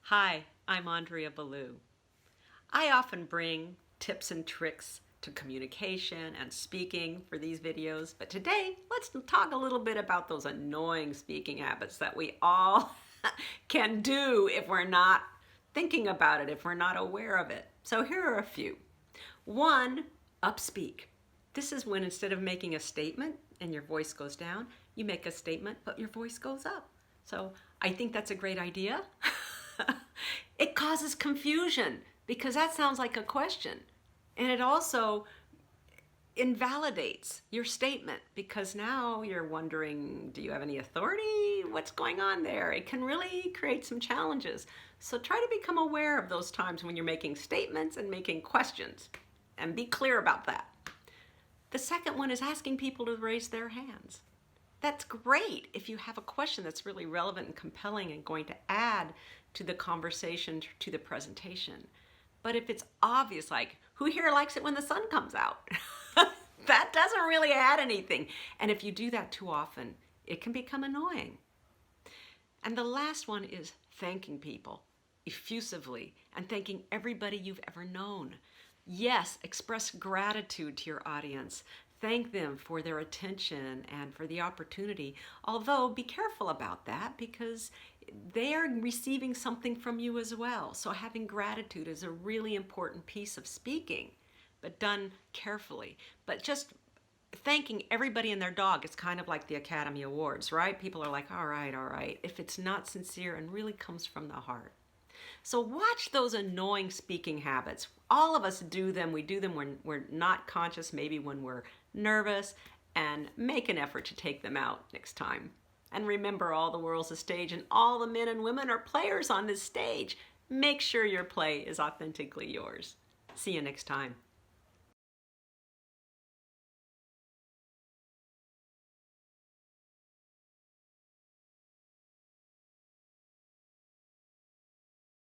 Hi, I'm Andrea Beaulieu. I often bring tips and tricks to communication and speaking for these videos, but today let's talk a little bit about those annoying speaking habits that we all can do if we're not thinking about it, if we're not aware of it. So here are a few. One, upspeak. This is when instead of making a statement and your voice goes down, you make a statement but your voice goes up. So I think that's a great idea. It causes confusion because that sounds like a question. And it also invalidates your statement because now you're wondering, do you have any authority? What's going on there? It can really create some challenges. So try to become aware of those times when you're making statements and making questions and be clear about that. The second one is asking people to raise their hands. That's great if you have a question that's really relevant and compelling and going to add to the conversation, to the presentation. But if it's obvious, like, who here likes it when the sun comes out? That doesn't really add anything. And if you do that too often, it can become annoying. And the last one is thanking people effusively and thanking everybody you've ever known. Yes, express gratitude to your audience. Thank them for their attention and for the opportunity. Although, be careful about that because they are receiving something from you as well. So having gratitude is a really important piece of speaking, but done carefully. But just thanking everybody and their dog is kind of like the Academy Awards, right? People are like, all right, if it's not sincere and really comes from the heart. So watch those annoying speaking habits. All of us do them. We do them when we're not conscious, maybe when we're nervous, and make an effort to take them out next time. And remember, all the world's a stage and all the men and women are players on this stage. Make sure your play is authentically yours. See you next time.